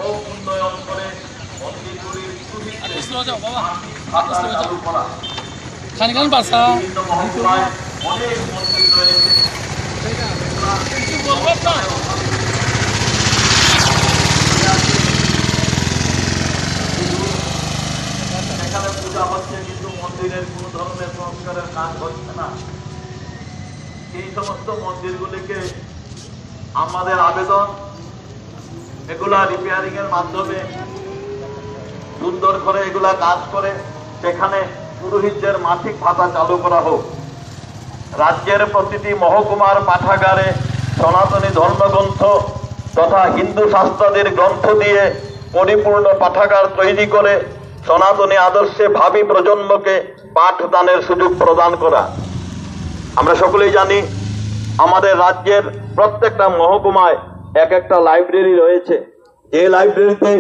ও উন্নয়ন করে মন্দিরগুলির চালু করা। বিভিন্ন মহকুমায় অনেক মন্দির রয়েছে। সেখানে পূজা হচ্ছে কিন্তু মন্দিরের কোন ধরনের সংস্কারের কাজ হচ্ছে না। এই সমস্ত মন্দিরগুলিকে আমাদের আবেদন, এগুলা রিপেয়ারিং এর মাধ্যমে সুন্দর করে এগুলা কাজ করে সেখানে পুরোহিতদের মাসিক ভাতা চালু করা হোক। রাজ্যের প্রতিটি মহকুমার পাঠাগারে সনাতনী ধর্মগ্রন্থ তথা হিন্দু শাস্ত্রাদির গ্রন্থ দিয়ে পরিপূর্ণ পাঠাগার তৈরি করে সনাতনী আদর্শে ভাবী প্রজন্মকে পাঠদানের সুযোগ প্রদান করা। আমরা সকলেই জানি আমাদের রাজ্যের প্রত্যেকটা মহকুমায় এক একটা লাইব্রেরি রয়েছে। এই লাইব্রেরিতে